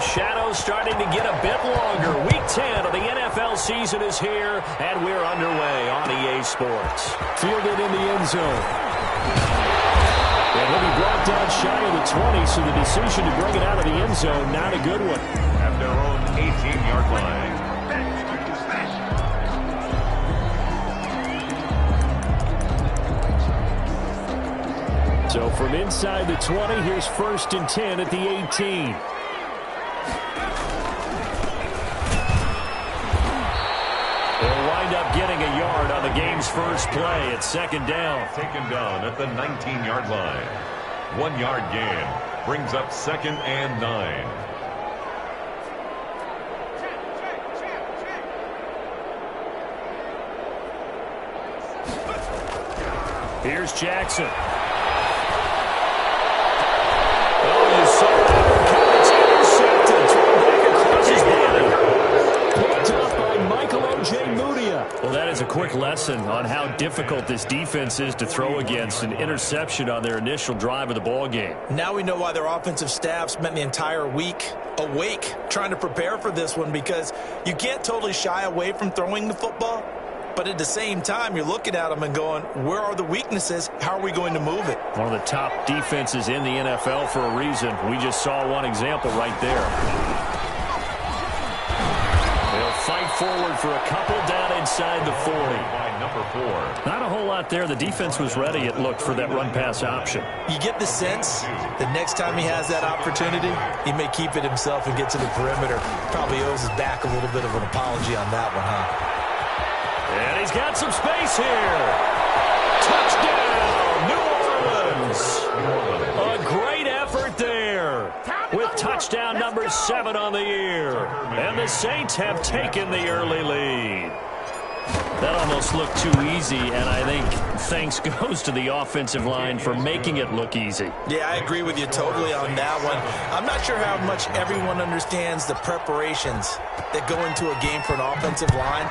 the shadows starting to get a bit longer. Week 10 of the NFL season is here, and we're underway on EA Sports. Fielded in the end zone. And he'll be brought down shy of the 20, so the decision to bring it out of the end zone, not a good one. At their own 18-yard line. So from inside the 20, here's 1st and 10 at the 18. They'll wind up getting a yard on the game's first play at 2nd down. Taken down at the 19-yard line. 1-yard gain brings up 2nd and 9. Here's Jackson. Well, that is a quick lesson on how difficult this defense is to throw against. An interception on their initial drive of the ball game. Now we know why their offensive staff spent the entire week awake trying to prepare for this one, because you can't totally shy away from throwing the football, but at the same time you're looking at them and going, where are the weaknesses? How are we going to move it? One of the top defenses in the NFL for a reason. We just saw one example right there. Fight forward for a couple down inside the 40. By number 4. Not a whole lot there. The defense was ready, it looked, for that run-pass option. You get the sense that next time he has that opportunity, he may keep it himself and get to the perimeter. Probably owes his back a little bit of an apology on that one, huh? And he's got some space here. Touchdown, New Orleans. A great effort there, with touchdown number 7 on the year. And the Saints have taken the early lead. That almost looked too easy, and I think thanks goes to the offensive line for making it look easy. Yeah, I agree with you totally on that one. I'm not sure how much everyone understands the preparations that go into a game for an offensive line,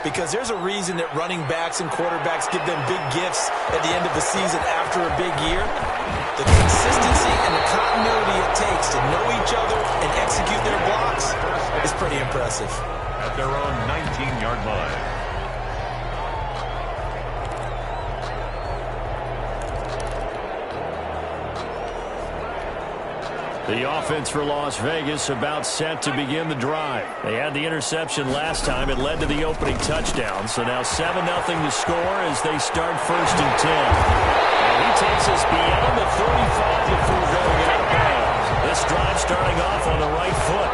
because there's a reason that running backs and quarterbacks give them big gifts at the end of the season after a big year. The consistency and the continuity it takes to know each other and execute their blocks is pretty impressive. At their own 19-yard line. The offense for Las Vegas about set to begin the drive. They had the interception last time. It led to the opening touchdown. So now 7-0 to score as they start 1st and 10. And he takes us beyond the 35 before going out of bounds. This drive starting off on the right foot.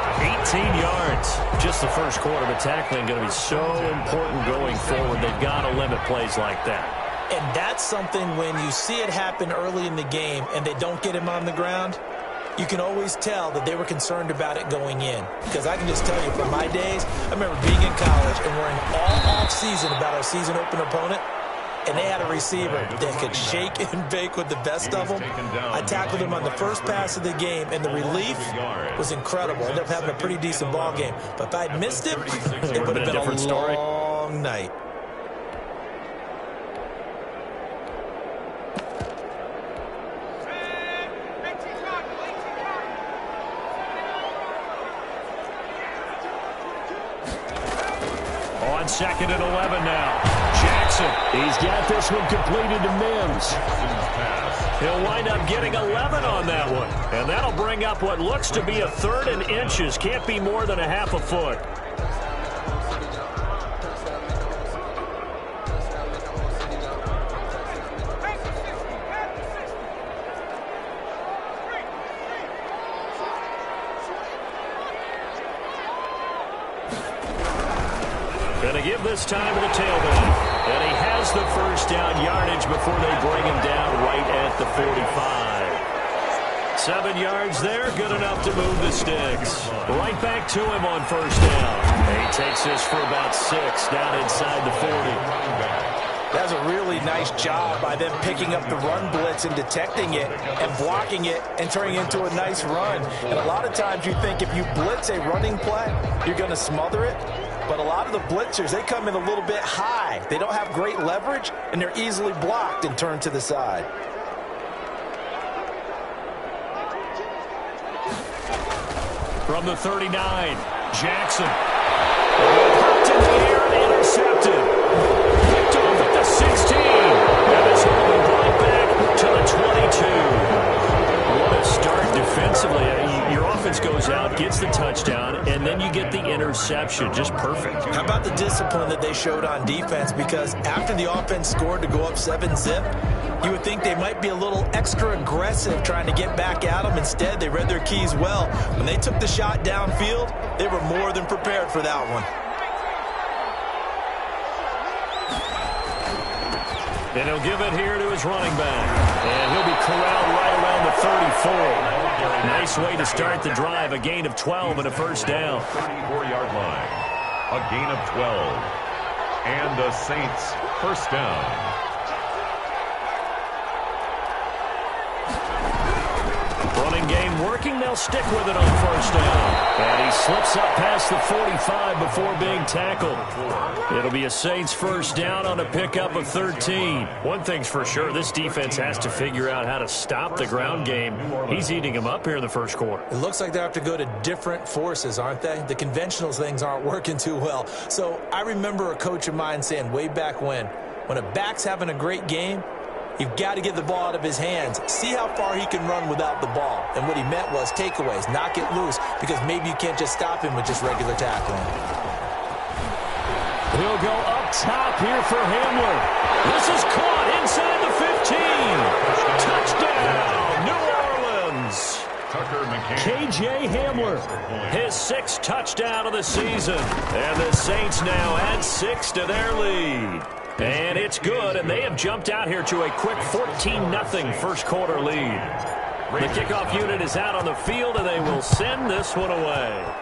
18 yards. Just the first quarter, but tackling going to be so important going forward. They've got to limit plays like that. And that's something when you see it happen early in the game and they don't get him on the ground, you can always tell that they were concerned about it going in. Because I can just tell you, from my days, I remember being in college and worrying all off-season about our season open opponent, and they had a receiver that could shake and bake with the best of them. I tackled him on the first pass of the game, and the relief was incredible. I ended up having a pretty decent ball game. But if I'd missed him, it would have been a long night. On 2nd and 11 now. Jackson. He's got this one completed to Mims. He'll wind up getting 11 on that one. And that'll bring up what looks to be a 3rd and inches. Can't be more than a half a foot. Going to give this time to the tailback. And he has the first down yardage before they bring him down right at the 45. 7 yards there, good enough to move the sticks. Right back to him on 1st down. And he takes this for about 6 down inside the 40. That's a really nice job by them picking up the run blitz and detecting it and blocking it and turning it into a nice run. And a lot of times you think if you blitz a running play, you're going to smother it. But a lot of the blitzers, they come in a little bit high. They don't have great leverage, and they're easily blocked and turned to the side. From the 39, Jackson. Popped in the air and intercepted. Picked off at the 16. And this will be brought back to the 22. What a start defensively. Your offense goes out, gets the touchdown, and then you get the interception. Just perfect. How about the discipline that they showed on defense? Because after the offense scored to go up 7-zip, you would think they might be a little extra aggressive trying to get back at them. Instead, they read their keys well. When they took the shot downfield, they were more than prepared for that one. And he'll give it here to his running back. And he'll be corralled right around the 34. Nice way to start the drive. A gain of 12 and a first down. 34-yard line. A gain of 12. And the Saints first down. Running game working. They'll stick with it on first down. And he slips up past the 45 before being tackled. It'll be a Saints first down on a pickup of 13. One thing's for sure, this defense has to figure out how to stop the ground game. He's eating them up here in the first quarter. It looks like they have to go to different forces, aren't they? The conventional things aren't working too well. So I remember a coach of mine saying way back when a back's having a great game, you've got to get the ball out of his hands. See how far he can run without the ball. And what he meant was takeaways, knock it loose, because maybe you can't just stop him with just regular tackling. He'll go up top here for Hamler. This is caught inside the 15. Touchdown, New Orleans. K.J. Hamler, his 6th touchdown of the season. And the Saints now add 6 to their lead. And it's good, and they have jumped out here to a quick 14-0 first quarter lead. The kickoff unit is out on the field, and they will send this one away.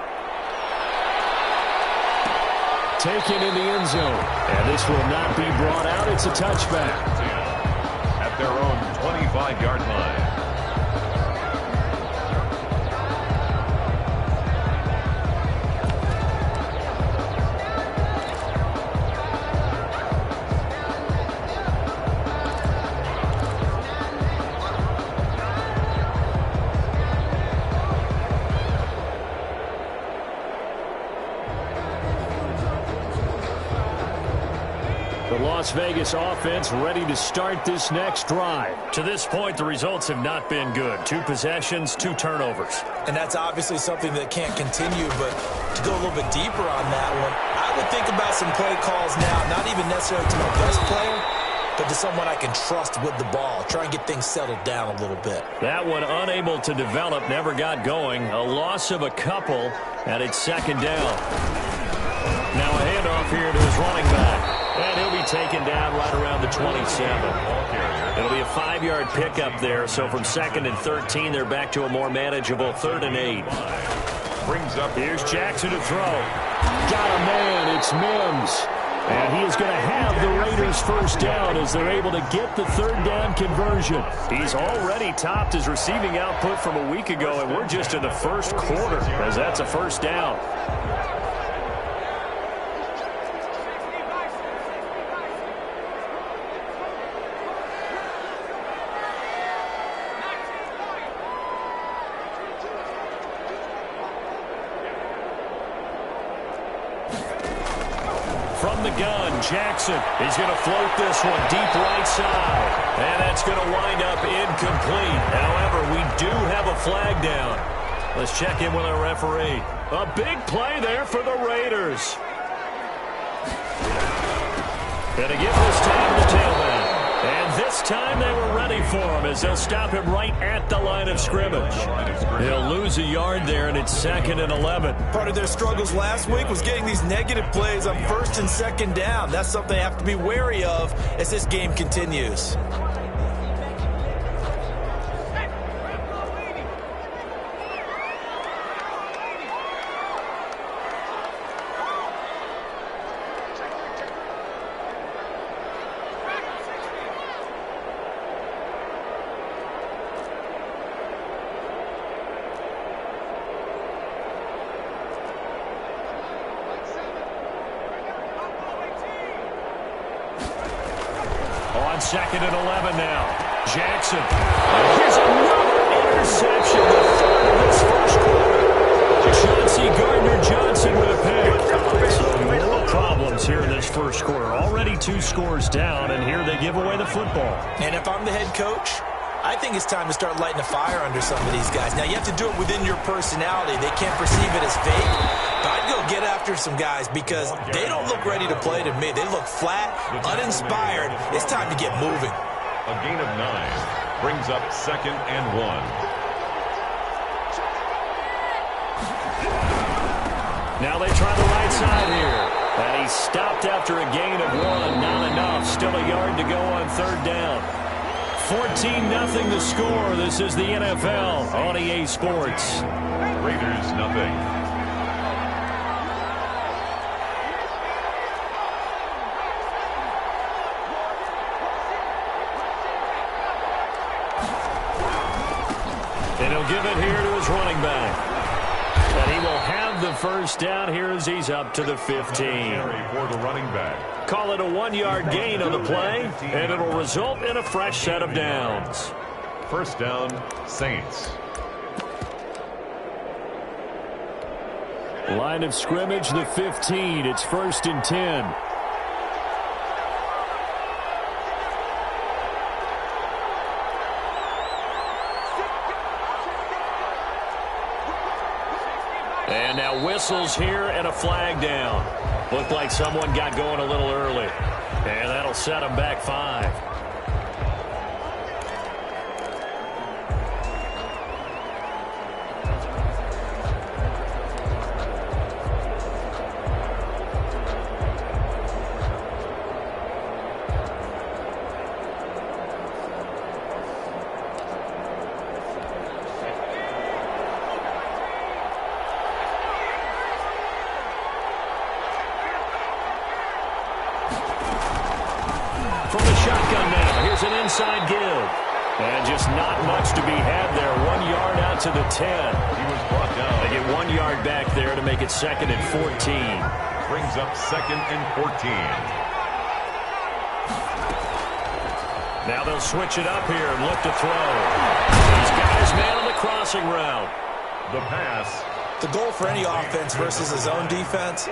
Taken in the end zone, and this will not be brought out. It's a touchback. At their own 25-yard line. Las Vegas offense ready to start this next drive. To this point, the results have not been good. 2 possessions, 2 turnovers. And that's obviously something that can't continue, but to go a little bit deeper on that one, I would think about some play calls now, not even necessarily to my best player, but to someone I can trust with the ball. Try and get things settled down a little bit. That one unable to develop, never got going. A loss of a couple, and it's second down. Now a handoff here to his running back. And he'll be taken down right around the 27. It'll be a 5-yard pickup there. So from 2nd and 13, they're back to a more manageable 3rd and 8. Brings up. Here's Jackson to throw. Got a man. It's Mims. And he is going to have the Raiders first down as they're able to get the 3rd down conversion. He's already topped his receiving output from a week ago, and we're just in the first quarter as that's a first down. From the gun, Jackson is going to float this one deep right side. And that's going to wind up incomplete. However, we do have a flag down. Let's check in with our referee. A big play there for the Raiders. And again this time the tailback. And this time they were ready for him as they'll stop him right at the line of scrimmage. They'll lose a yard there, and it's 2nd and 11. Part of their struggles last week was getting these negative plays on 1st and 2nd down. That's something they have to be wary of as this game continues. On 2nd and 11 now. Jackson. Here's another interception. The 3rd of this first quarter. Chauncey Gardner-Johnson with a pick. So more problems here in this first quarter. Already 2 scores down, and here they give away the football. And if I'm the head coach, I think it's time to start lighting a fire under some of these guys. Now, you have to do it within your personality. They can't perceive it as fake. But I'd go get after some guys because they don't look ready to play to me. They look flat, uninspired. It's time to get moving. A gain of 9 brings up 2nd and 1. Now they try the right side here. And he stopped after a gain of 1. Not enough. Still a yard to go on 3rd down. 14-0 the score. This is the NFL on EA Sports. Raiders nothing. And he'll give it here to his running back. And he will have the first down here as he's up to the 15. For the running back. Call it a 1-yard gain on the play, and it'll result in a fresh set of downs. First down, Saints. Line of scrimmage, the 15. It's 1st and 10. And now whistles here and a flag down. Looked like someone got going a little early. And that'll set them back 5. From the shotgun now, here's an inside give. And just not much to be had there. 1 yard out to the 10. He was brought down. They get 1 yard back there to make it 2nd and 14. Brings up 2nd and 14. Now they'll switch it up here and look to throw. These guys man on the crossing route. The pass. The goal for any offense versus a zone defense,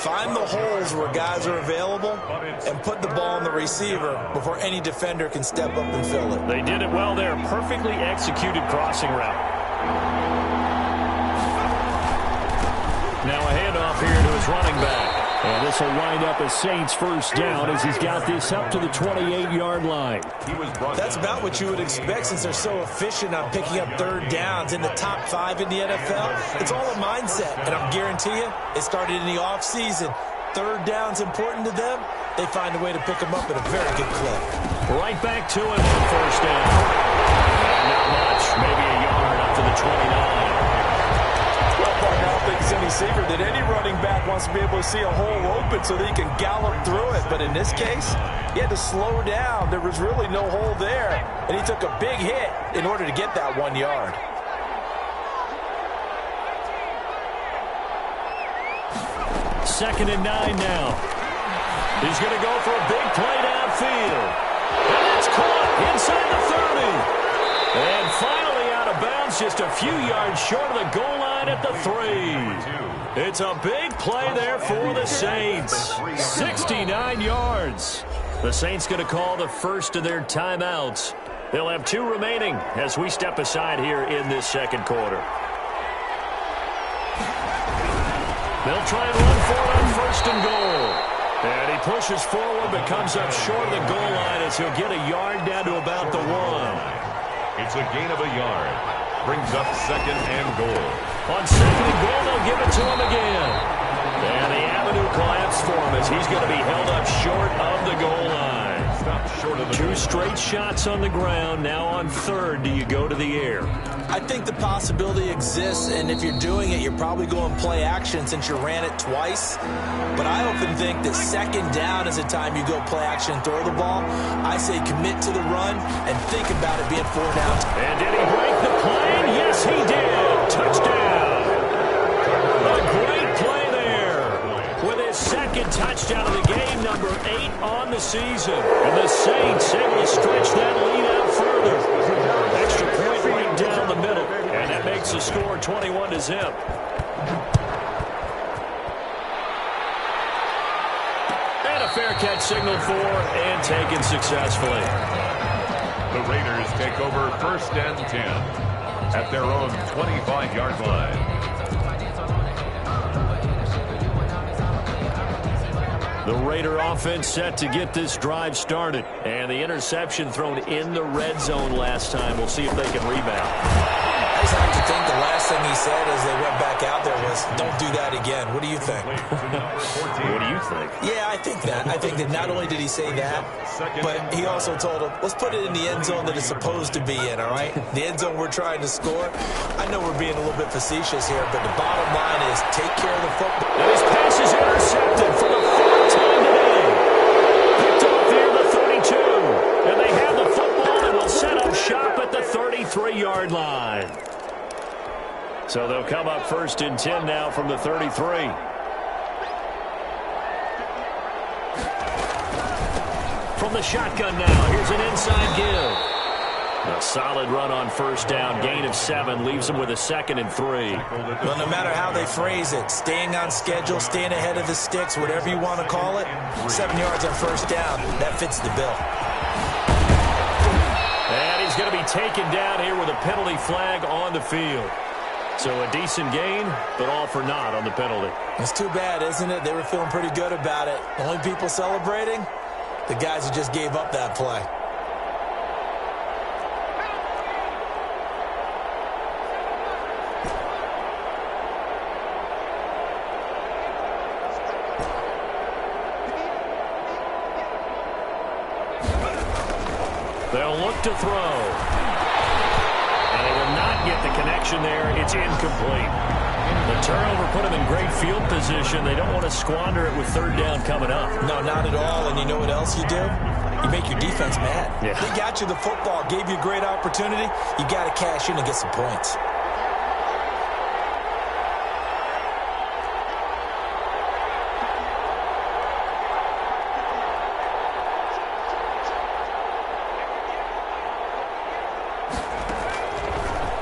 find the holes where guys are available and put the ball on the receiver before any defender can step up and fill it. They did it well there. Perfectly executed crossing route. Now a handoff here to his running back. And this will wind up as Saints first down as he's got this up to the 28-yard line. That's about what you would expect since they're so efficient on picking up 3rd downs in the top 5 in the NFL. It's all a mindset, and I'm guarantee you it started in the offseason. 3rd down's important to them. They find a way to pick them up at a very good clip. Right back to him on 1st down. Not much, maybe a yard up to the 29. I don't think it's any secret that any running back wants to be able to see a hole open so that he can gallop through it. But in this case, he had to slow down. There was really no hole there, and he took a big hit in order to get that 1 yard. Second and 9 now. He's going to go for a big play downfield. And it's caught inside the 30. And finally out of bounds, just a few yards short of the goal line at the 3. It's a big play there for the Saints. 69 yards. The Saints going to call the first of their timeouts. They'll have 2 remaining as we step aside here in this second quarter. They'll try and run for it on 1st and goal. And he pushes forward but comes up short of the goal line as he'll get a yard down to about the 1. It's a gain of a yard. Brings up 2nd and goal. On 2nd and goal, they'll give it to him again. And the avenue collapsed for him as he's going to be held up short of the goal line. Short of the 2 straight shots on the ground. Now on 3rd, do you go to the air? I think the possibility exists, and if you're doing it, you're probably going play action since you ran it twice. But I often think that 2nd down is the time you go play action and throw the ball. I say commit to the run and think about it being 4 downs. And did he break the plane? Yes, he did. Touchdown. A great play there with his 2nd touchdown of the game, number 8 on the season. And the Saints able to stretch that lead out further. Extra point right down the middle. And that makes the score 21-0. fair catch signaled for and taken successfully. The Raiders take over 1st and 10 at their own 25-yard line. The Raider offense set to get this drive started. And the interception thrown in the red zone last time. We'll see if they can rebound. I just have to think the last thing he said as they went back out there was, don't do that again. What do you think? What do you think? Yeah, I think that. I think that not only did he say that, but he also told him, let's put it in the end zone that it's supposed to be in, all right? The end zone we're trying to score. I know we're being a little bit facetious here, but the bottom line is take care of the football. And his pass is intercepted for the fourth time today. Picked off near the 32. And they have the football and will set up shop at the 33-yard line. So they'll come up 1st and 10 now from the 33. From the shotgun now, here's an inside give. A solid run on 1st down, gain of 7, leaves them with a 2nd and 3. Well, no matter how they phrase it, staying on schedule, staying ahead of the sticks, whatever you want to call it, 7 yards on 1st down, that fits the bill. And he's going to be taken down here with a penalty flag on the field. So a decent gain, but all for naught on the penalty. It's too bad, isn't it? They were feeling pretty good about it. The only people celebrating, the guys who just gave up that play. They'll look to throw. And they will not get the connection there. It's incomplete. The turnover put them in great field position. They don't want to squander it with 3rd down coming up. No, not at all. And you know what else you do? You make your defense mad. Yeah. They got you the football, gave you a great opportunity. You got to cash in and get some points.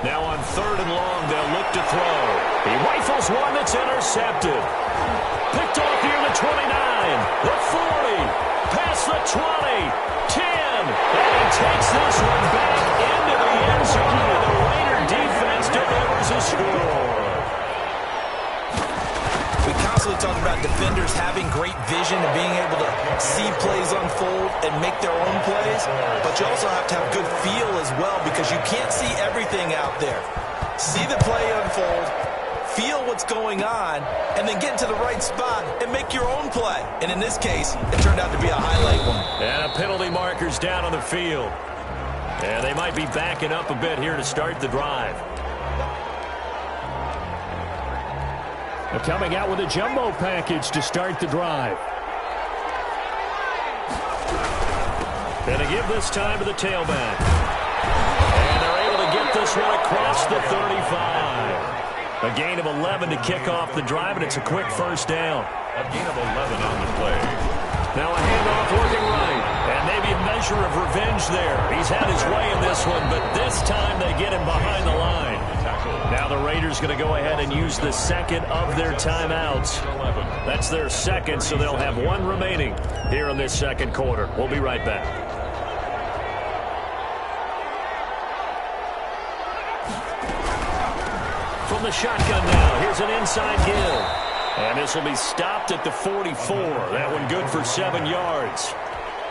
Now on 3rd and long, they'll look to throw. He rifles one that's intercepted. Picked off near the 29, the 40, past the 20, 10. And he takes this one back into the end zone, and the Raider defense delivers a score. We constantly talk about defenders having great vision and being able to see plays unfold and make their own plays, but you also have to have good feel as well because you can't see everything out there. See the play unfold, feel what's going on, and then get into the right spot and make your own play. And in this case, it turned out to be a highlight one. And a penalty marker's down on the field. And they might be backing up a bit here to start the drive. They're coming out with a jumbo package to start the drive. And to give this time to the tailback. And they're able to get this one across the 35. A gain of 11 to kick off the drive, and it's a quick 1st down. A gain of 11 on the play. Now a handoff looking right. And maybe a measure of revenge there. He's had his way in this one, but this time they get him behind the line. Now the Raiders going to go ahead and use the 2nd of their timeouts. That's their 2nd, so they'll have 1 remaining here in this 2nd quarter. We'll be right back. From the shotgun now, here's an inside give. And this will be stopped at the 44. That one good for 7 yards.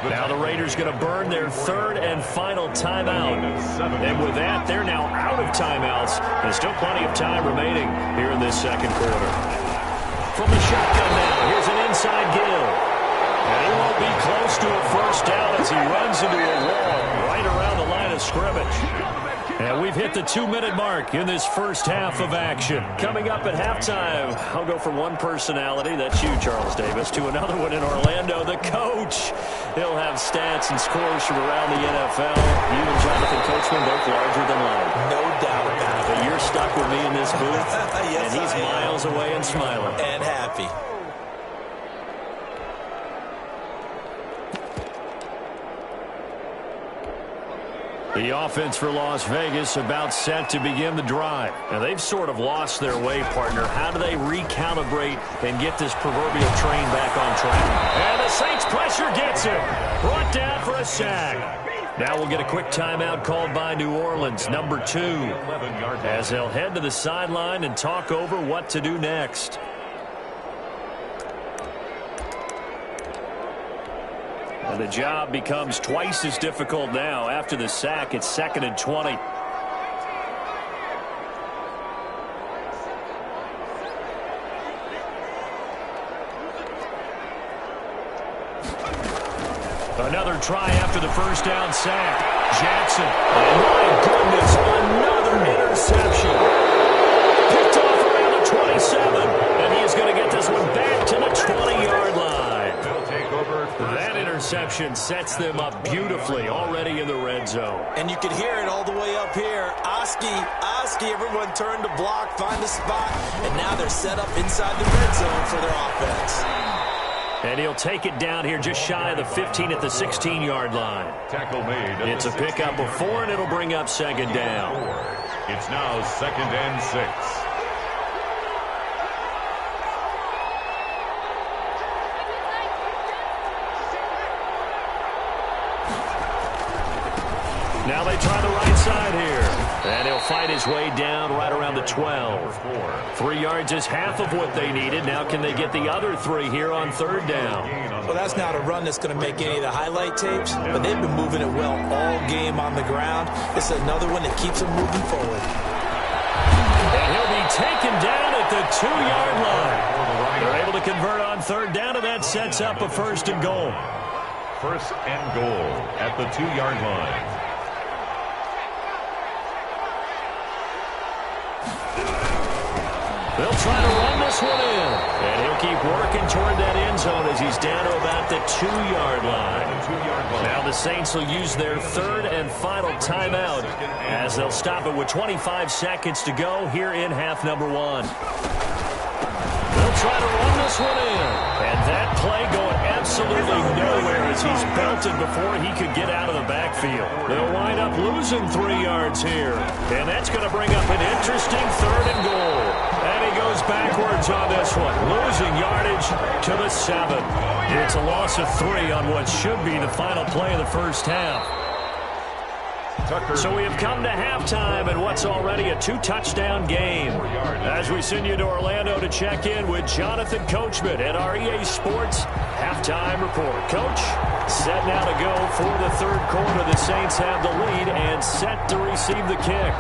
Now the Raiders going to burn their 3rd and final timeout. And with that, they're now out of timeouts. There's still plenty of time remaining here in this 2nd quarter. From the shotgun now, here's an inside give. And he won't be close to a 1st down as he runs into a wall right around the line of scrimmage. And we've hit the 2-minute mark in this first half of action. Coming up at halftime, I'll go from one personality, that's you, Charles Davis, to another one in Orlando, the coach. He'll have stats and scores from around the NFL. You and Jonathan Coachman both larger than life. No doubt about it. But you're stuck with me in this booth, Yes, and he's miles away and smiling. And happy. The offense for Las Vegas about set to begin the drive. Now, they've sort of lost their way, partner. How do they recalibrate and get this proverbial train back on track? And the Saints pressure gets it. Brought down for a sack. Now we'll get a quick timeout called by New Orleans, number 2, as they'll head to the sideline and talk over what to do next. And the job becomes twice as difficult now. After the sack, it's 2nd and 20. Another try after the first down sack. Jackson. Oh, my goodness, another interception. Picked off around the 27. And he is going to get this one back to the 20-yard line. That interception sets them up beautifully already in the red zone. And you could hear it all the way up here. Oski, everyone turned to block, find a spot, and now they're set up inside the red zone for their offense. And he'll take it down here just shy of the 15 at the 16-yard line. Tackle made. It's a pickup of 4, and it'll bring up 2nd down. It's now 2nd and 6. Now they try the right side here. And he'll fight his way down right around the 12. 3 yards is half of what they needed. Now can they get the other 3 here on 3rd down? Well, that's not a run that's going to make any of the highlight tapes, but they've been moving it well all game on the ground. It's another one that keeps them moving forward. And he'll be taken down at the 2-yard line. They're able to convert on 3rd down, and that sets up a 1st and goal. 1st and goal at the 2-yard line. They'll try to run this one in. And he'll keep working toward that end zone as he's down to about the 2-yard line. Now the Saints will use their 3rd and final timeout as they'll stop it with 25 seconds to go here in half number 1. They'll try to run this one in. And that play going absolutely nowhere as he's belted before he could get out of the backfield. They'll wind up losing 3 yards here. And that's going to bring up an interesting 3rd and goal. And he goes backwards on this one, losing yardage to the 7. It's a loss of 3 on what should be the final play of the first half. So we have come to halftime in what's already a 2-touchdown game. As we send you to Orlando to check in with Jonathan Coachman at our EA Sports Halftime Report. Coach, set now to go for the 3rd quarter. The Saints have the lead and set to receive the kick.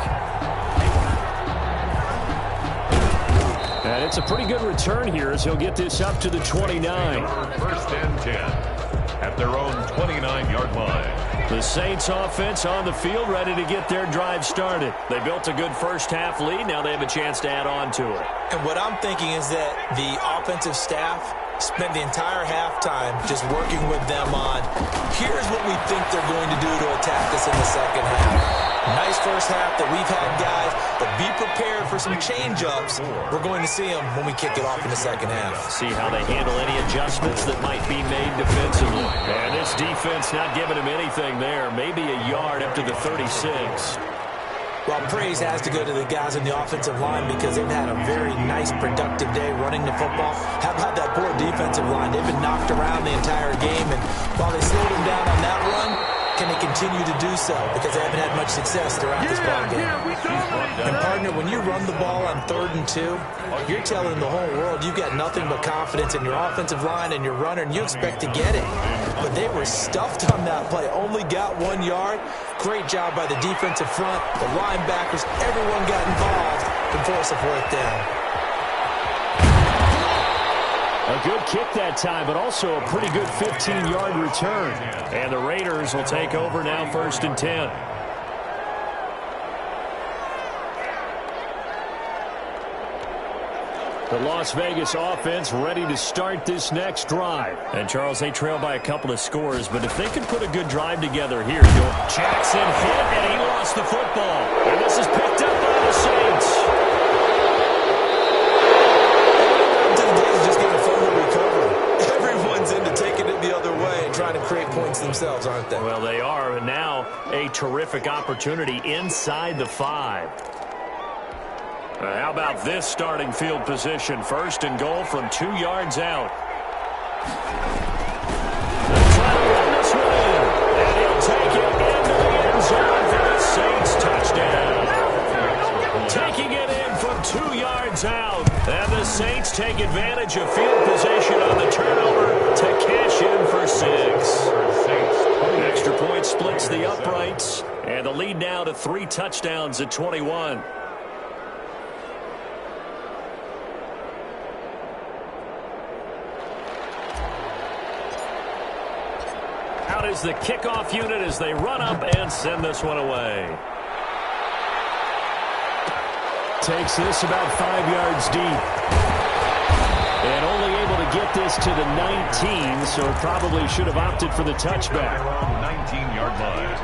And it's a pretty good return here as he'll get this up to the 29. 1st and 10 at their own 29-yard line. The Saints offense on the field ready to get their drive started. They built a good first half lead. Now they have a chance to add on to it. And what I'm thinking is that the offensive staff spent the entire halftime just working with them on, here's what we think they're going to do to attack us in the second half. Nice first half that we've had, guys, but be prepared for some change-ups. We're going to see them when we kick it off in the second half. See how they handle any adjustments that might be made defensively. And this defense not giving him anything there. Maybe a yard up to the 36. Well, praise has to go to the guys in the offensive line because they've had a very nice, productive day running the football. How about that poor defensive line? They've been knocked around the entire game, and while they slowed them down on that run, can they continue to do so? Because they haven't had much success throughout this ball game. And, partner, when you run the ball on 3rd and 2, you're telling the whole world you've got nothing but confidence in your offensive line and your runner, and you expect to get it. But they were stuffed on that play. Only got 1 yard. Great job by the defensive front, the linebackers. Everyone got involved to force a 4th down. A good kick that time, but also a pretty good 15-yard return. And the Raiders will take over now 1st and 10. The Las Vegas offense ready to start this next drive. And, Charles, they trail by a couple of scores, but if they can put a good drive together here, Jackson hit, and he lost the football. And this is picked up by the Saints. Just get a fumble recovery. Everyone's into taking it the other way and trying to create points themselves, aren't they? Well, they are, and now a terrific opportunity inside the 5. How about this starting field position? First and goal from 2 yards out. They'll try to run this one in, and he'll take it into the end zone for the Saints touchdown. Taking it in from 2 yards out, and the Saints take advantage of field position on the turnover to cash in for 6. Extra point splits the uprights, and the lead now to 3 touchdowns at 21. Out is the kickoff unit as they run up and send this one away. Takes this about 5 yards deep. And only able to get this to the 19, so probably should have opted for the touchback. Around 19-yard line.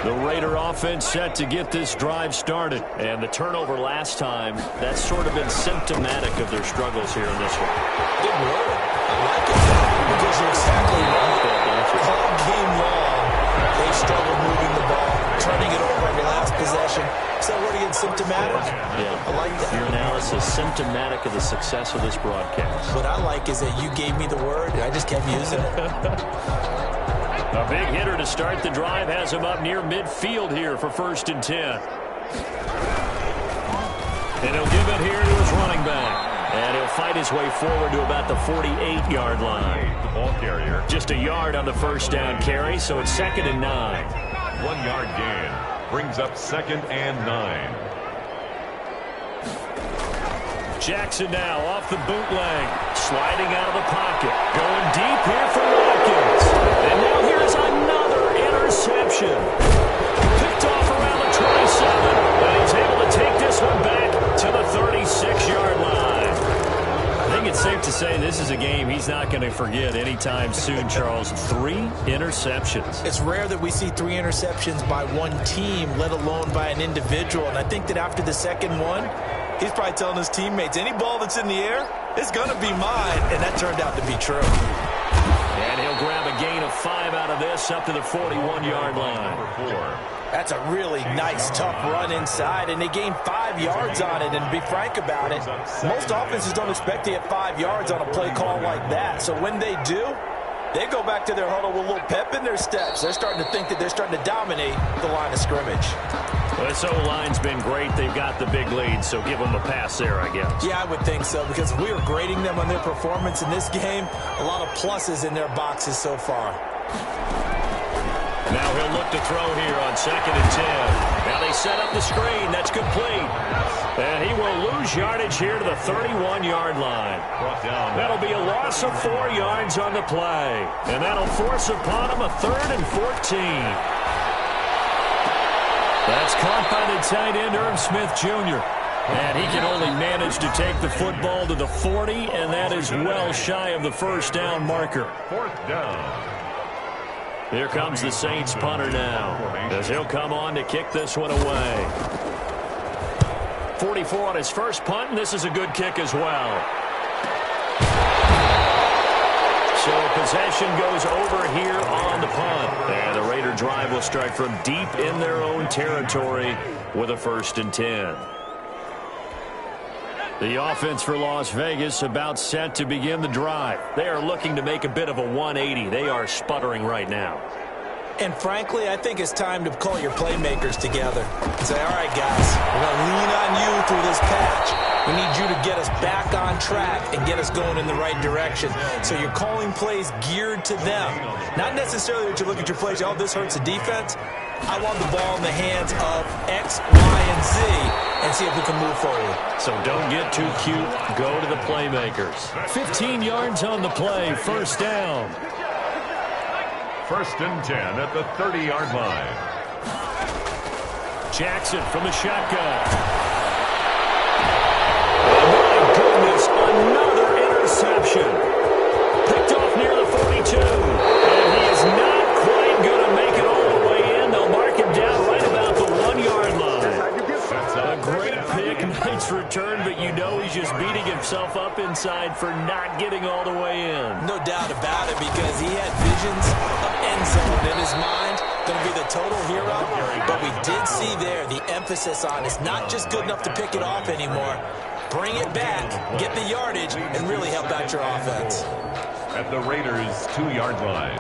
The Raider offense set to get this drive started. And the turnover last time, that's sort of been symptomatic of their struggles here in this one. Good word. I like it. Because you're exactly right. All game long, they struggle moving the ball, turning it over every last possession. Is that word again, symptomatic? Yeah. I like that. Your analysis symptomatic of the success of this broadcast. What I like is that you gave me the word, and I just kept using it. A big hitter to start the drive has him up near midfield here for 1st and 10. And he'll give it here to his running back. And he'll fight his way forward to about the 48-yard line. The ball carrier. Just a yard on the first down carry, so it's 2nd and 9. 1-yard gain. Brings up 2nd and 9. Jackson now off the bootleg. Sliding out of the pocket. Going deep here for Watkins. And now here's another interception. Picked off around the 27. And he's able to take this one back to the 36-yard line. I think it's safe to say this is a game he's not going to forget anytime soon, Charles. 3 interceptions. It's rare that we see 3 interceptions by one team, let alone by an individual. And I think that after the second one, he's probably telling his teammates, any ball that's in the air, it's going to be mine. And that turned out to be true. And he'll grab a gain of 5 out of this up to the 41-yard line. Number 4. That's a really nice, tough run inside, and they gained 5 yards on it. And to be frank about it, most offenses don't expect to get 5 yards on a play call like that. So when they do, they go back to their huddle with a little pep in their steps. They're starting to think that they're starting to dominate the line of scrimmage. Well, this O-line's been great. They've got the big lead, so give them a pass there, I guess. Yeah, I would think so, because if we were grading them on their performance in this game, a lot of pluses in their boxes so far. Now he'll look to throw here on 2nd and 10. Now they set up the screen. That's complete. And he will lose yardage here to the 31-yard line. Brought down. That'll be a loss of 4 yards on the play. And that'll force upon him a 3rd and 14. That's caught by the tight end, Irv Smith Jr. And he can only manage to take the football to the 40, and that is well shy of the first down marker. 4th down. Here comes the Saints punter now, as he'll come on to kick this one away. 44 on his first punt, and this is a good kick as well. So possession goes over here on the punt. And the Raider drive will start from deep in their own territory with a 1st and 10. The offense for Las Vegas about set to begin the drive. They are looking to make a bit of a 180. They are sputtering right now. And frankly, I think it's time to call your playmakers together and say, all right, guys, we're going to lean on you through this patch. We need you to get us back on track and get us going in the right direction. So you're calling plays geared to them. Not necessarily that you look at your plays, oh, this hurts the defense. I want the ball in the hands of X, Y, and Z and see if we can move forward. So don't get too cute. Go to the playmakers. 15 yards on the play. 1st down. 1st and 10 at the 30-yard line. Jackson from the shotgun. Oh, my goodness, another interception. Picked off near the 42. And he is not quite going to make it all the way in. They'll mark him down right about the 1-yard line. A great himself up inside for not getting all the way in. No doubt about it, because he had visions of end zone in his mind. Going to be the total hero. But we did see there the emphasis on it's not just good enough to pick it off anymore. Bring it back, get the yardage, and really help out your offense. At the Raiders' 2-yard line.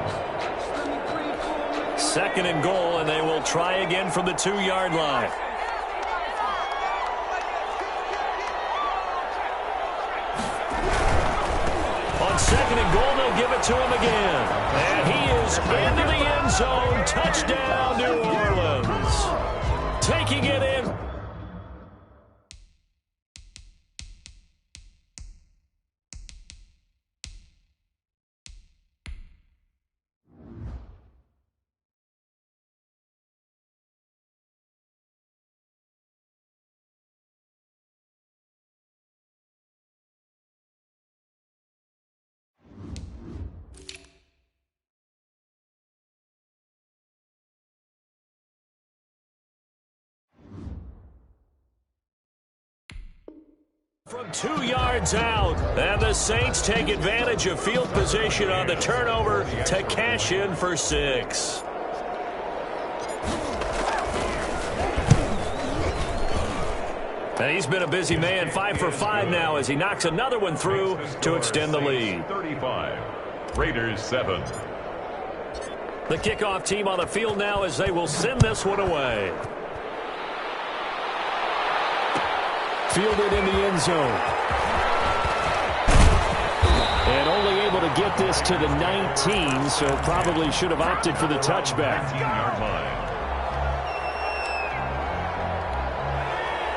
2nd and goal, and they will try again from the 2-yard line. On 2nd and goal, they'll give it to him again. And he is into the end zone. Touchdown, New Orleans. Taking it in. From 2 yards out, and the Saints take advantage of field position on the turnover to cash in for 6. And he's been a busy man, 5 for 5 now as he knocks another one through to extend the lead. 35, Raiders 7. The kickoff team on the field now as they will send this one away. Fielded in the end zone. And only able to get this to the 19, so probably should have opted for the touchback. 19-yard line.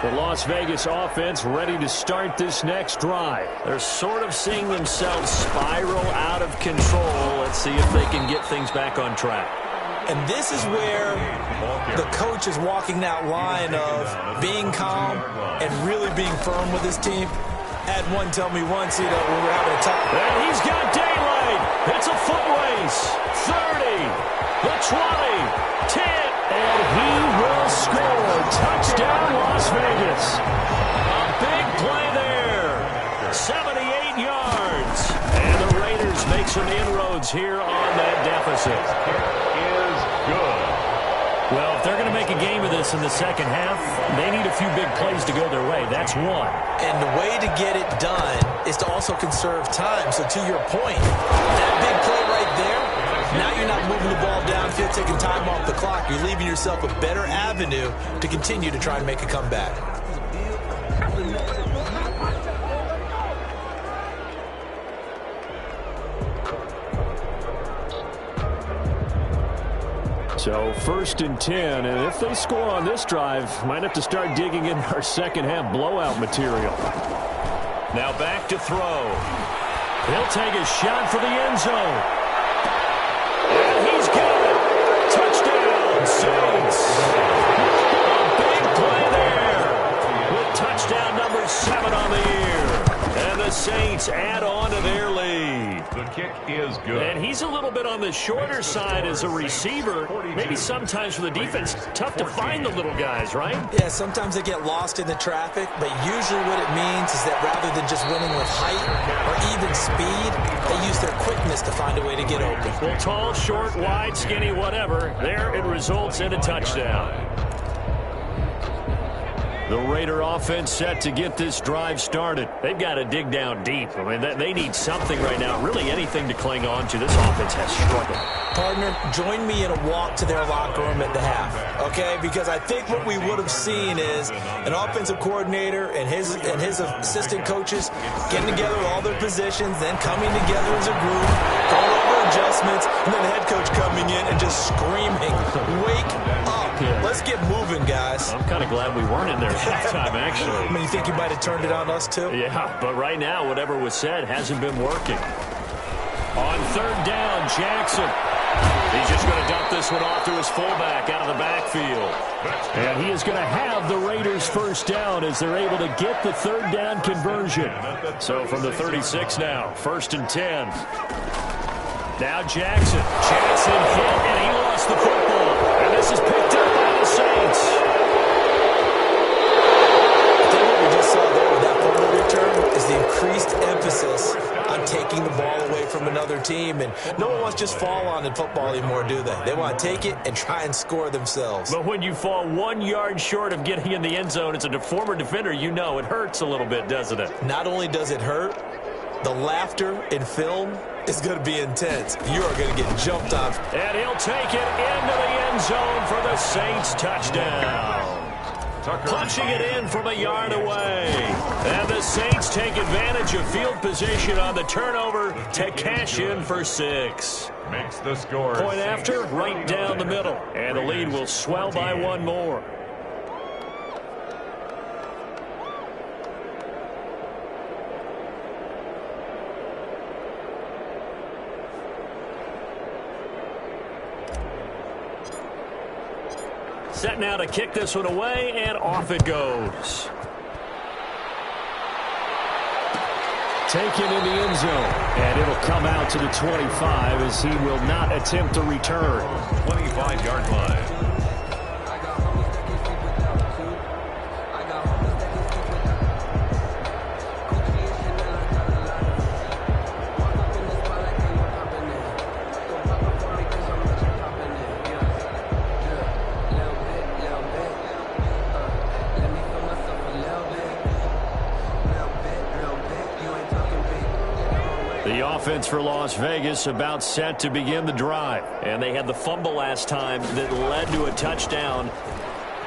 The Las Vegas offense ready to start this next drive. They're sort of seeing themselves spiral out of control. Let's see if they can get things back on track. And this is where the coach is walking that line of being calm and really being firm with his team. Had one tell me once, when we were having a tough... And he's got daylight. It's a foot race. 30, the 20, 10, and he will score. Touchdown, Las Vegas. A big play there. 78 yards. And the Raiders make some inroads here on that deficit. Good. Well, if they're going to make a game of this in the second half, they need a few big plays to go their way. That's one. And the way to get it done is to also conserve time. So to your point, that big play right there, now you're not moving the ball downfield, taking time off the clock. You're leaving yourself a better avenue to continue to try and make a comeback. So 1st and 10, and if they score on this drive, might have to start digging in our second half blowout material. Now back to throw. He'll take a shot for the end zone. And he's got it. Touchdown, Saints. A big play there with touchdown number 7 on the year. And the Saints add on to their lead. The kick is good. And he's a little bit on the shorter side as a receiver. Maybe sometimes for the defense, tough to find the little guys, right? Yeah, sometimes they get lost in the traffic, but usually what it means is that rather than just winning with height or even speed, they use their quickness to find a way to get open. Well, tall, short, wide, skinny, whatever, there it results in a touchdown. The Raider offense set to get this drive started. They've got to dig down deep. I mean, they need something right now, really anything to cling on to. This offense has struggled. Partner, join me in a walk to their locker room at the half, okay? Because I think what we would have seen is an offensive coordinator and his assistant coaches getting together with all their positions, then coming together as a group, going over adjustments, and then the head coach coming in and just screaming, "Wake up. Let's get moving, guys." I'm kind of glad we weren't in there that time, actually. I mean, you think you might have turned it on us, too? Yeah, but right now, whatever was said hasn't been working. On 3rd down, Jackson. He's just going to dump this one off to his fullback out of the backfield. And he is going to have the Raiders' first down as they're able to get the 3rd down conversion. So from the 36 now, 1st and 10. Now Jackson. Jackson hit, and he lost the football. And this is picked up by the Saints. I think what we just saw there with that fumble return is the increase team, and no one wants to just fall on in football anymore, do they? They want to take it and try and score themselves. But when you fall 1 yard short of getting in the end zone as a former defender, you know it hurts a little bit, doesn't it? Not only does it hurt, the laughter in film is going to be intense. You are going to get jumped on. And he'll take it into the end zone for the Saints touchdown. Punching it in from a yard away. And the Saints take advantage of field position on the turnover to cash in for 6. Makes the score. Point after, right down the middle. And the lead will swell by 1 more. Set now to kick this one away, and off it goes. Taken in the end zone, and it'll come out to the 25 as he will not attempt to return. 25-yard line. Offense for Las Vegas about set to begin the drive. And they had the fumble last time that led to a touchdown.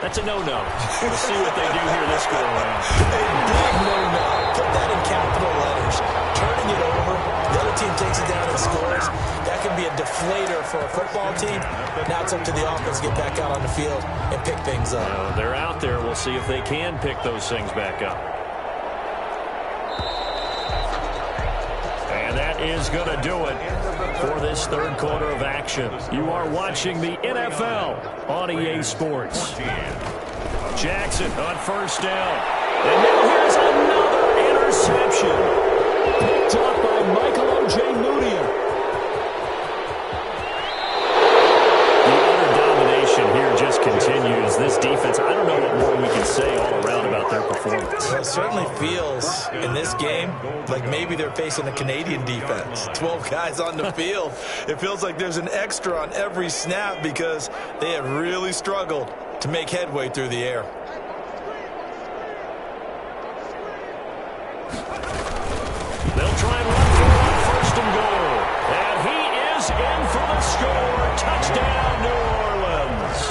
That's a no-no. We'll see what they do here this go around. A big no-no. Put that in capital letters. Turning it over, the other team takes it down and scores. That can be a deflator for a football team. Now it's up to the offense to get back out on the field and pick things up. They're out there. We'll see if they can pick those things back up. That is going to do it for this third quarter of action. You are watching the NFL on EA Sports. Jackson on first down. And now here's another interception. Picked up by Michael Ojemudia. The utter domination here just continues. This defense, I don't know what more we can say all around about their performance. Well, it certainly feels in this game like maybe they're facing a Canadian defense. 12 guys on the field. It feels like there's an extra on every snap because they have really struggled to make headway through the air. They'll try and run for it on first and goal. And he is in for the score. Touchdown, New Orleans.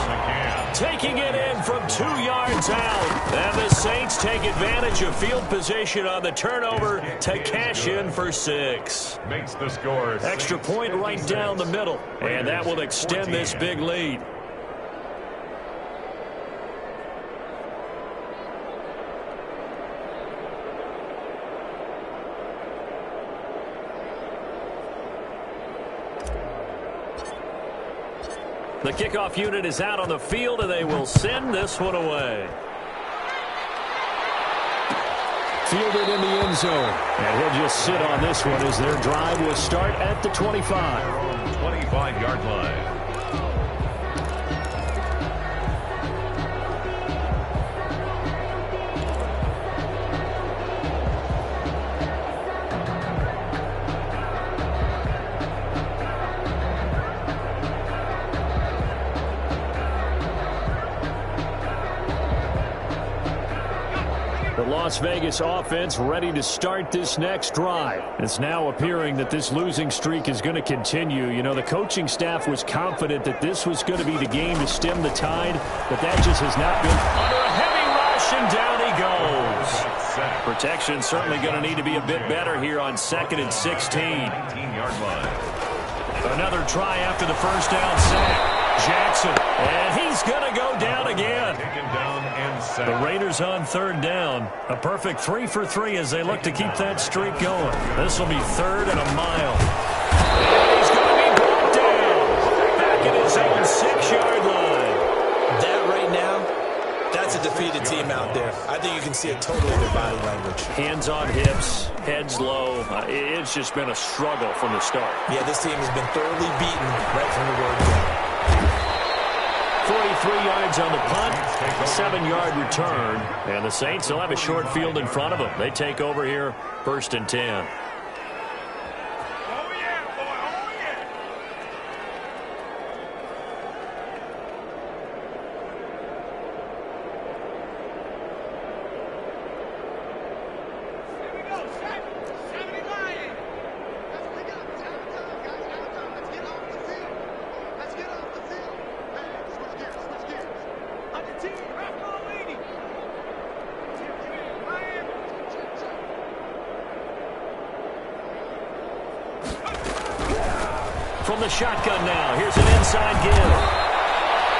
Taking it in from 2 yards out. And the Saints take advantage of field position on the turnover to cash in for 6. Makes the score. Extra point right down the middle. And that will extend this big lead. The kickoff unit is out on the field, and they will send this one away. Fielded in the end zone. And he'll just sit on this one as their drive will start at the 25. 25-yard line. Las Vegas offense ready to start this next drive. It's now appearing that this losing streak is going to continue. You know, the coaching staff was confident that this was going to be the game to stem the tide, but that just has not been. Under a heavy rush, and down he goes. Protection certainly going to need to be a bit better here on 2nd and 16. 19-yard line. Another try after the first down sack. Jackson, and he's going to go down again. Taken down and sacked. The Raiders on 3rd down. A perfect 3 for 3 as they look to keep that streak going. This will be 3rd and a mile. And he's going to be brought down. Back at his own 6-yard line. That right now, that's a defeated team out there. I think you can see it totally in their body language. Hands on hips, heads low. It's just been a struggle from the start. Yeah, this team has been thoroughly beaten right from the word go. 43 yards on the punt, a 7-yard return, and the Saints will have a short field in front of them. They take over here, 1st and 10. From the shotgun now, here's an inside give.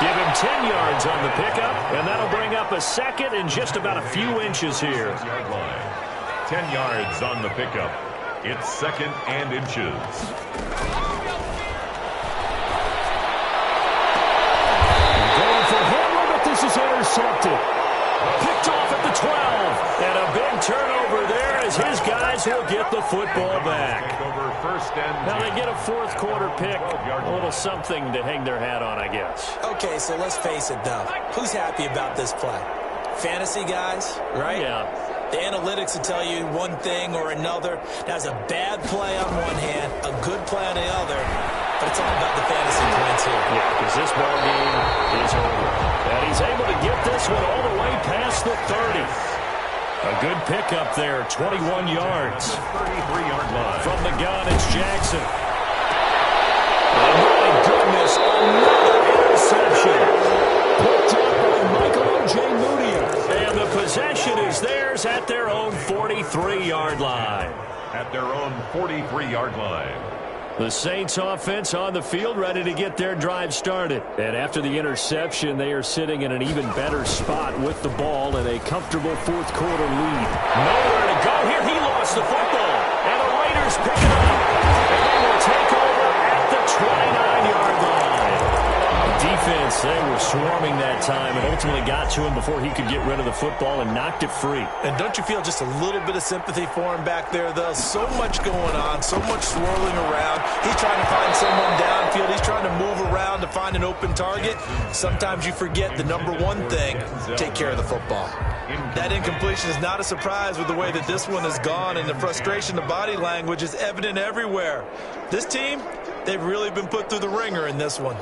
Give him 10 yards on the pickup, and that'll bring up a second in just about a few inches here. 10 yards on the pickup. It's second and inches. Going for Hamler, but this is intercepted. Picked off at the 12. And a big turnover there as his guys will get the football back. Now they get a fourth quarter pick. A little something to hang their hat on, I guess. Okay, so let's face it, though. Who's happy about this play? Fantasy guys, right? Yeah. The analytics will tell you one thing or another. That's a bad play on one hand, a good play on the other. But it's all about the fantasy points here. Yeah, because this ball game is over. And he's able to get this one all the way past the 30. A good pickup there, 21 yards. 33-yard line. From the gun, it's Jackson. Oh, my goodness, another interception. Picked up by Michael Ojemudia. And the possession is theirs at their own 43-yard line. At their own 43-yard line. The Saints offense on the field ready to get their drive started. And after the interception, they are sitting in an even better spot with the ball in a comfortable fourth quarter lead. Nowhere to go here. He lost the football. And the Raiders pick it up. And they will take over at the 29-yard line. Defense, they were swarming that time and ultimately got to him before he could get rid of the football and knocked it free. And don't you feel just a little bit of sympathy for him back there, though? So much going on, so much swirling around. He's trying to find someone downfield. He's trying to move around to find an open target. Sometimes you forget the number one thing, take care of the football. That incompletion is not a surprise with the way that this one has gone, and the frustration, the body language is evident everywhere. This team, they've really been put through the ringer in this one.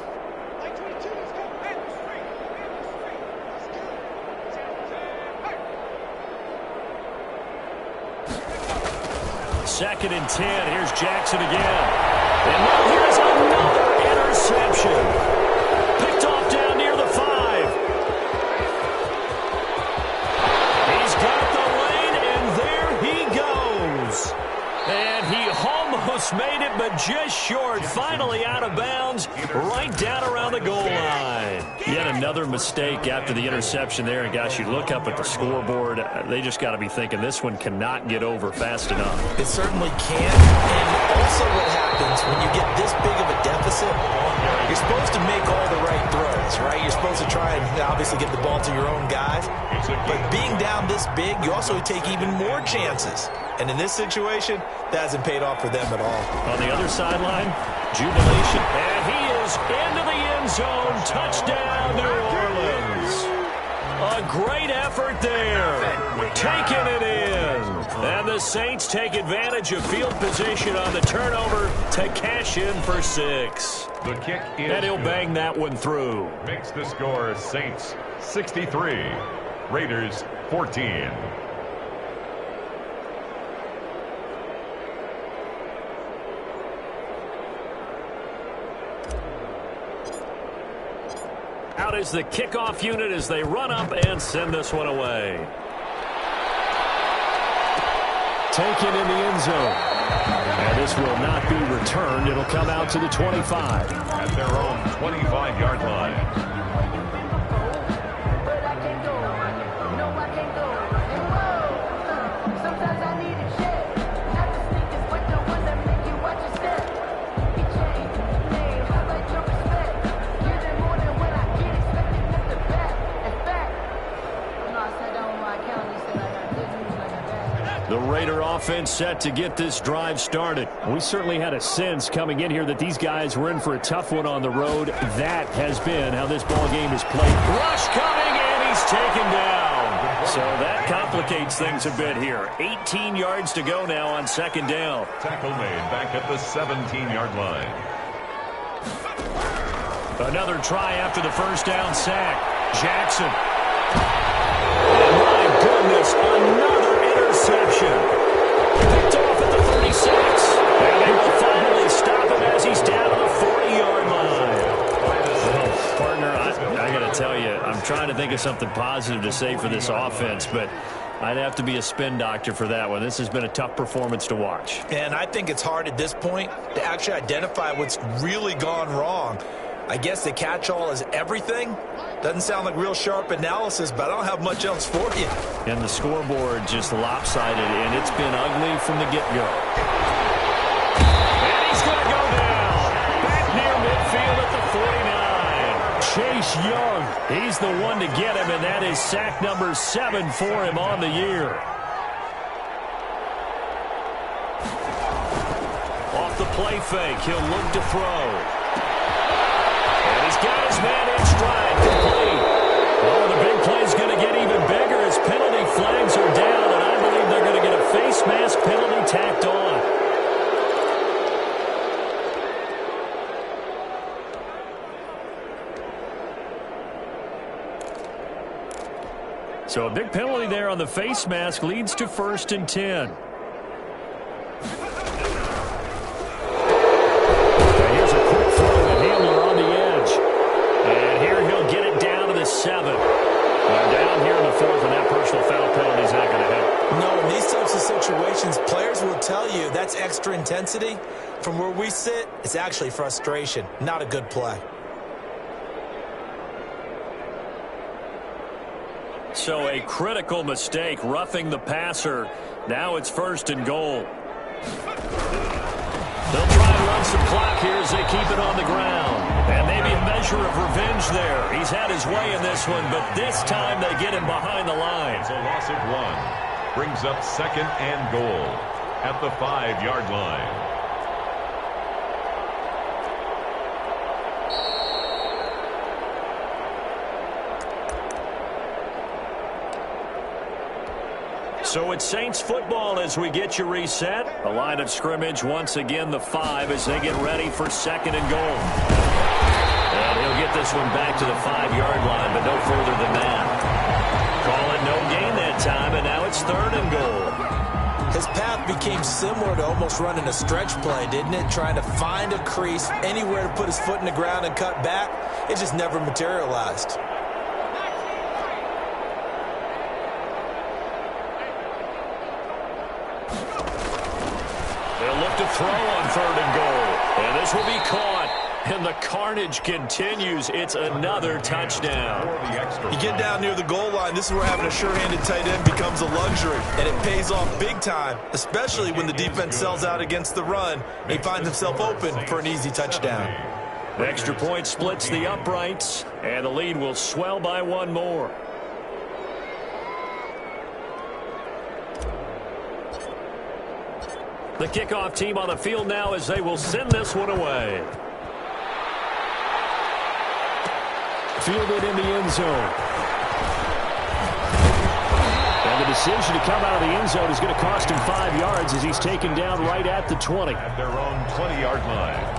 Second and 10. Here's Jackson again. And now here's another interception. Picked off down near the 5. He's got the lane, and there he goes. And he almost made it, but just short. Finally out of bounds, right down around the goal line. Yet another mistake after the interception there. And, gosh, you look up at the scoreboard. They just got to be thinking this one cannot get over fast enough. It certainly can't. And also what happens when you get this big of a deficit, you're supposed to make all the right throws, right? You're supposed to try and obviously get the ball to your own guys. But being down this big, you also take even more chances. And in this situation, that hasn't paid off for them at all. On the other sideline, jubilation. And he is into the end zone. Touchdown, New Orleans. A great effort there. Taking it in. And the Saints take advantage of field position on the turnover to cash in for 6. The kick is and he'll bang that one through. Makes the score Saints 63, Raiders 14. Out is the kickoff unit as they run up and send this one away. Taken in the end zone. And this will not be returned. It'll come out to the 25. At their own 25-yard line. The Raider offense set to get this drive started. We certainly had a sense coming in here that these guys were in for a tough one on the road. That has been how this ball game is played. Rush coming, and he's taken down. So that complicates things a bit here. 18 yards to go now on second down. Tackle made back at the 17-yard line. Another try after the first down sack. Jackson. And my goodness, another interception. Picked off at the 36. And they will finally stop him as he's down to the 40-yard line. Well, partner, I got to tell you, I'm trying to think of something positive to say for this offense, but I'd have to be a spin doctor for that one. This has been a tough performance to watch. And I think it's hard at this point to actually identify what's really gone wrong. I guess the catch-all is everything. Doesn't sound like real sharp analysis, but I don't have much else for you. And the scoreboard just lopsided, and it's been ugly from the get-go. And he's going to go down. Back near midfield at the 49. Chase Young. He's the one to get him, and that is sack number 7 for him on the year. Off the play fake, he'll look to throw. And he's got his man in stride, complete. Oh, the big play's going to get even bigger as penalty flags are down, and I believe they're going to get a face mask penalty tacked on. So a big penalty there on the face mask leads to 1st and 10. Here's a quick throw to Hamler on the edge. And here he'll get it down to the 7. Down here in the 4th, and that personal foul penalty is not going to help. No, in these types of situations, players will tell you that's extra intensity. From where we sit, it's actually frustration, not a good play. So a critical mistake, roughing the passer. Now it's 1st and goal. They'll try and run some clock here as they keep it on the ground. And maybe a measure of revenge there. He's had his way in this one, but this time they get him behind the line. It's a loss of 1. Brings up 2nd and goal at the 5-yard line. So it's Saints football as we get you reset. A line of scrimmage once again, the 5 as they get ready for 2nd and goal. And he'll get this one back to the 5-yard line, but no further than that. Call it no gain that time, and now it's 3rd and goal. His path became similar to almost running a stretch play, didn't it? Trying to find a crease, anywhere to put his foot in the ground and cut back. It just never materialized. They'll look to throw on 3rd and goal. And this will be caught. And the carnage continues. It's another touchdown. You get down near the goal line, this is where having a sure-handed tight end becomes a luxury. And it pays off big time, especially when the defense sells out against the run. He finds himself open for an easy touchdown. The extra point splits the uprights. And the lead will swell by 1 more. The kickoff team on the field now as they will send this one away. Fielded in the end zone. And the decision to come out of the end zone is going to cost him 5 yards as he's taken down right at the 20. At their own 20-yard line.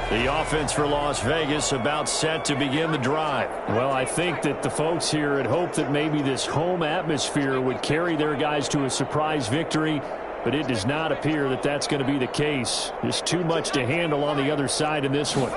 The offense for Las Vegas about set to begin the drive. Well, I think that the folks here had hoped that maybe this home atmosphere would carry their guys to a surprise victory, but it does not appear that that's going to be the case. There's too much to handle on the other side in this one.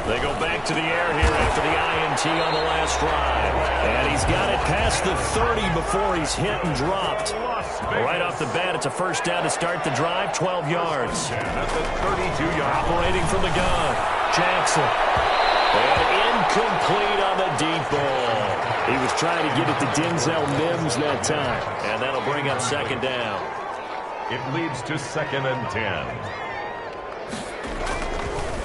They go back to the air here after the INT on the last drive. And he's got it past the 30 before he's hit and dropped. Right off the bat, it's a 1st down to start the drive, 12 yards. At the 32-yard. Operating from the gun, Jackson. And incomplete on the deep ball. He was trying to get it to Denzel Mims that time. And that'll bring up 2nd down. It leads to 2nd and 10.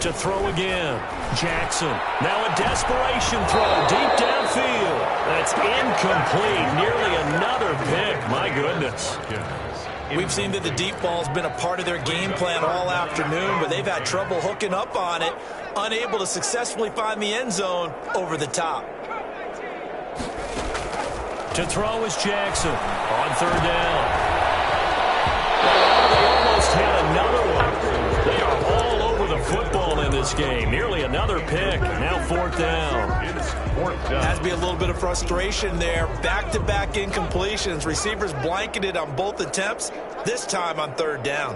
To throw again, Jackson. Now a desperation throw deep downfield. That's incomplete. Nearly another pick. My goodness. We've seen that the deep ball's been a part of their game plan all afternoon, but they've had trouble hooking up on it, unable to successfully find the end zone over the top. To throw is Jackson on 3rd down. They almost had another one. They are all over the football in this game. Nearly another pick. Now 4th down. It's 4th down. Has to be a little bit of frustration there. Back-to-back incompletions. Receivers blanketed on both attempts, this time on 3rd down.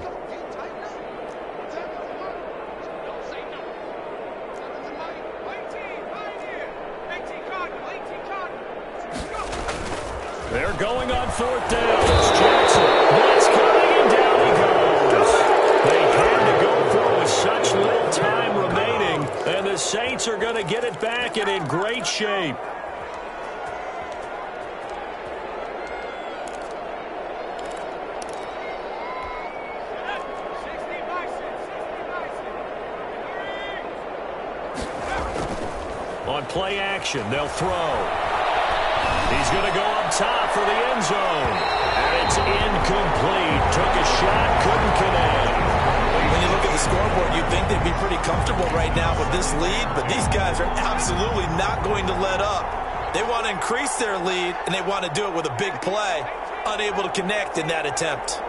They're going on fourth down. It's Jackson. That's coming, and down he goes. They had to go for it with such little time remaining, and the Saints are going to get it back and in great shape. On play action, they'll throw. He's going to go up top for the end zone. And it's incomplete. Took a shot, couldn't connect. When you look at the scoreboard, you'd think they'd be pretty comfortable right now with this lead, but these guys are absolutely not going to let up. They want to increase their lead, and they want to do it with a big play. Unable to connect in that attempt.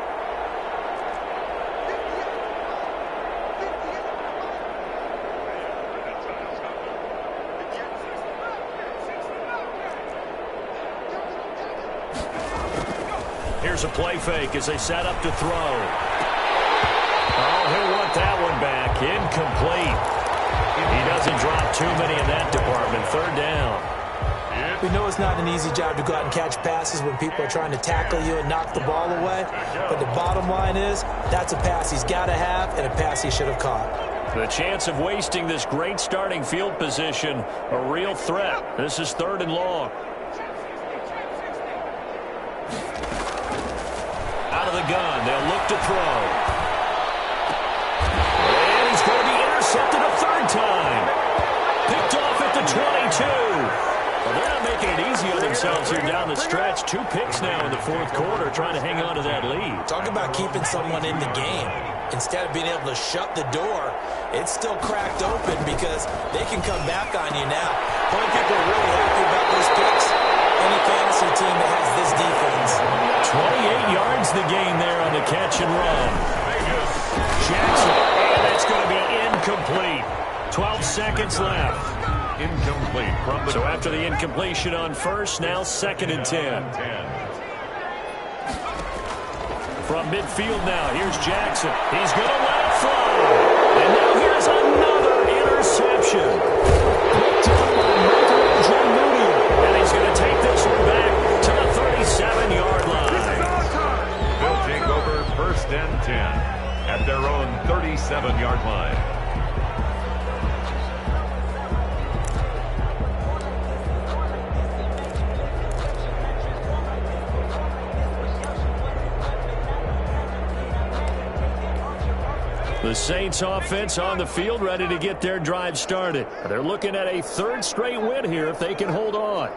Here's a play fake as they set up to throw. Oh, he'll want that one back. Incomplete. He doesn't drop too many in that department. Third down. We know it's not an easy job to go out and catch passes when people are trying to tackle you and knock the ball away. But the bottom line is, that's a pass he's got to have and a pass he should have caught. The chance of wasting this great starting field position, a real threat. This is 3rd and long. Out of the gun, they'll look to throw. And he's going to be intercepted a 3rd time. Picked off at the 22. Well, they're not making it easy on themselves here down the stretch. 2 picks now in the 4th quarter, trying to hang on to that lead. Talk about keeping someone in the game. Instead of being able to shut the door, it's still cracked open because they can come back on you now. How many people are really happy about those picks? Any fantasy team that has this defense. 28 yards the gain there on the catch and run. Jackson, and it's going to be incomplete. 12 seconds left. Incomplete. So after the incompletion on first, now 2nd and 10. From midfield now, here's Jackson. He's going to let it fly. And now here's another interception. Picked up by Michael Giannucci. And he's going to take this one back to the 37-yard line. They'll take over 1st and 10 at their own 37-yard line. The Saints offense on the field, ready to get their drive started. They're looking at a 3rd straight win here if they can hold on.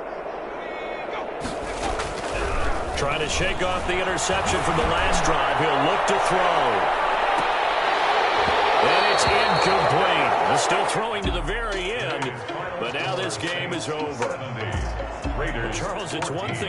Trying to shake off the interception from the last drive. He'll look to throw. And it's incomplete. They're still throwing to the very end, but now this game is over. Charles, it's one thing.